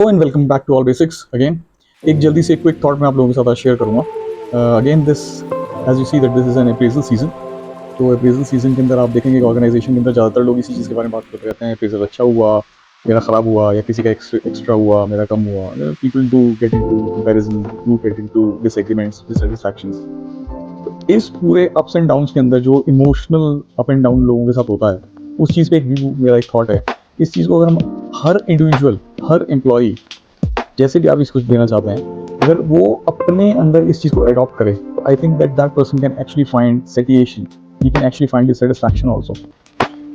And welcome back to all basics again. एक जल्दी से क्विक थॉट मैं आप लोगों के साथ शेयर करूँगा। Again this as you see that this is an appraisal season. तो अप्रेजल सीजन के अंदर आप देखेंगे कि ऑर्गेनाइजेशन के अंदर ज़्यादातर लोग इसी चीज़ के बारे में बात करते रहते हैं, अप्रेजल अच्छा हुआ, मेरा ख़राब हुआ, या किसी का एक्स्ट्रा हुआ, मेरा कम हुआ। People do get into comparison, do get into disagreements, dissatisfactions. तो इस पूरे अप्स एंड डाउन्स के अंदर जो इमोशनल अप एंड डाउन लोगों के साथ होता है, उस चीज़ पे एक व्यू, मेरा एक थॉट है। इस चीज़ को अगर हम हर इंडिविजुअल, हर एम्प्लॉई, जैसे भी आप इसको देना चाहते हैं, अगर वो अपने अंदर इस चीज़ को अडॉप्ट करे, I think that that person can actually find satiation, he can actually find satisfaction also.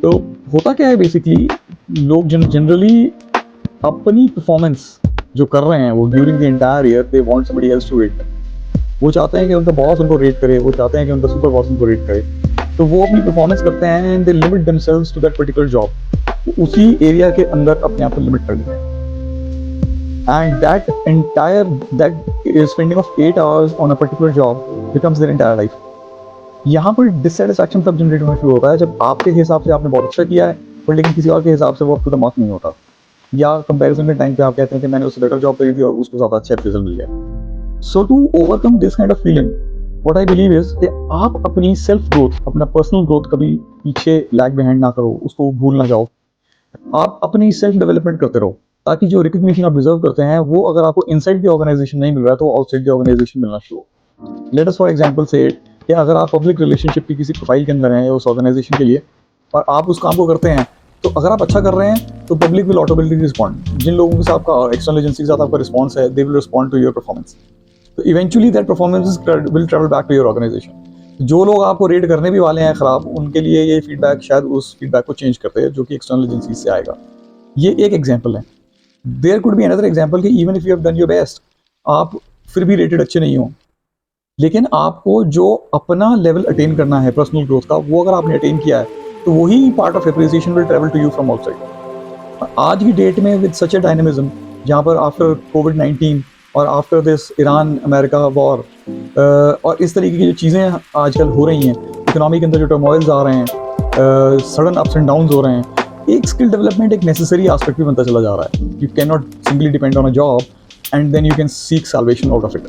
तो होता क्या है बेसिकली, लोग जनरली अपनी परफॉर्मेंस जो कर रहे हैं वो during the entire year, they want somebody else to rate. वो चाहते हैं कि उनका बॉस उनको रेट करे, वो चाहते हैं कि उनका सुपर बॉस उनको रेट करे। तो वो अपनी परफॉर्मेंस करते हैं and they limit themselves to that particular job. उसी एरिया के अंदर अपने आप को लिमिट कर देते हैं। And that is spending of 8 hours on a particular job becomes their entire life. यहाँ पर डिससेटिस्फैक्शन तब जनरेट होना शुरू होता है जब आपके हिसाब से आपने बहुत अच्छा किया है, पर लेकिन किसी और के हिसाब से वो अप टू द मार्क नहीं होता, या कंपैरिजन के टाइम पे आप कहते हैं कि मैंने उससे बेटर जॉब करी थी और उसको ज़्यादा अच्छा रिजल्ट मिल गया। So to overcome this kind of feeling, what I believe is कि आप अपनी सेल्फ ग्रोथ, अपना पर्सनल ग्रोथ कभी पीछे लैग बिहाइंड ना करो, उसको भूल ना जाओ। आप अपनी सेल्फ डेवलपमेंट करते रहो, ताकि जो रिकग्निशन आप डिजर्व करते हैं वो अगर आपको इनसाइड द ऑर्गेनाइजेशन नहीं मिल रहा है तो आउटसाइड द ऑर्गेनाइजेशन मिलना शुरू हो। लेट अस फॉर एग्जांपल से कि अगर आप पब्लिक रिलेशनशिप की किसी प्रोफाइल के अंदर हैं उस ऑर्गेनाइजेशन के लिए, और आप उस काम को करते हैं, तो अगर आप अच्छा कर रहे हैं तो पब्लिक विल ऑटोमेटिकली रिस्पॉन्ड। जिन लोगों के साथ आपका एक्सटर्नल एजेंसी के साथ आपका रिस्पॉन्स है, they will respond to your performance. तो eventually that performance will travel back to your organisation. जो लोग आपको रेट करने भी वाले हैं खराब, उनके लिए ये फीडबैक शायद उस फीडबैक को चेंज करते हैं जो कि एक्सटर्नल एजेंसी से आएगा। ये एक एग्जाम्पल है। There could be another example कि even if you have done your best, आप फिर भी रेटेड अच्छे नहीं हो, लेकिन आपको जो अपना लेवल अटेन करना है पर्सनल ग्रोथ का, वो अगर आपने अटेन किया है तो वही part of appreciation will travel to you from outside. आज की डेट में विद सच ए डायनेमिज्म, जहाँ पर आफ्टर कोविड-19 और after this Iran America war और इस तरीके की जो चीज़ें आजकल हो रही हैं, इकोनॉमी के अंदर जो टर्मोइल्स आ रहे हैं, सडन अप्स एंड डाउन्स हो रहे हैं, एक स्किल डेवलपमेंट एक नेसेसरी एस्पेक्ट भी बनता चला जा रहा है। You can not simply depend on a job and then you can seek salvation out of it.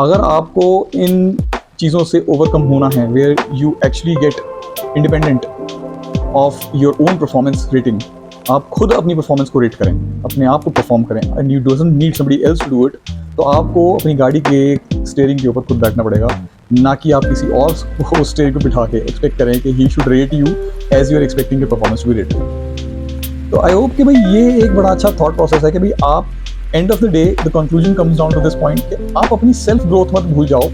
अगर आपको इन चीज़ों से ओवरकम होना है, where you actually get independent of your own performance rating, आप खुद अपनी परफॉर्मेंस को रेट करें, अपने आप को परफॉर्म करें, and you doesn't need somebody else to do it, तो आपको अपनी गाड़ी के स्टीयरिंग के ऊपर खुद बैठना पड़ेगा, ना कि आप किसी और को स्टीयरिंग को बिठा के एक्सपेक्ट करें कि he should rate you as you are expecting your performance to be rated. तो आई होप कि भाई ये एक बड़ा अच्छा थॉट प्रोसेस है कि भाई आप end of the day the conclusion comes down to this point कि आप अपनी सेल्फ ग्रोथ मत भूल जाओ।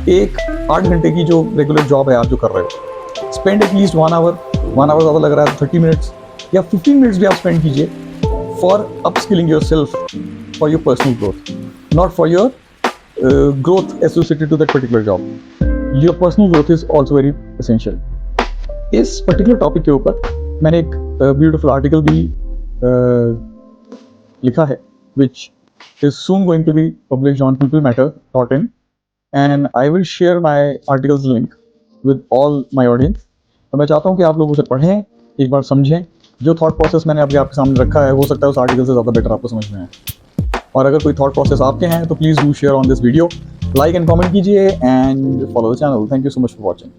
एक 8 घंटे की जो रेगुलर जॉब है आप जो कर रहे हो, स्पेंड एटलीस्ट 1 आवर ज़्यादा लग रहा है तो 30 मिनट्स या 15 मिनट्स भी आप स्पेंड कीजिए for upskilling your self, for your personal growth, not for your growth associated to that particular job. Your personal growth is also very essential. इस पर्टिकुलर टॉपिक के ऊपर मैंने एक ब्यूटिफुल आर्टिकल भी लिखा है, which is soon going to be published on peoplematter.in, and I will share my article's link with all my audience। तो मैं चाहता हूँ कि आप लोग उसे पढ़ें, एक बार समझें। जो थॉट प्रोसेस मैंने आपके सामने रखा है, हो सकता है उस आर्टिकल से ज़्यादा बेटर आपको समझ में आए। और अगर कोई थॉट प्रोसेस आपके हैं तो please do share on this video, like and comment कीजिए and follow the channel. Thank you so much for watching.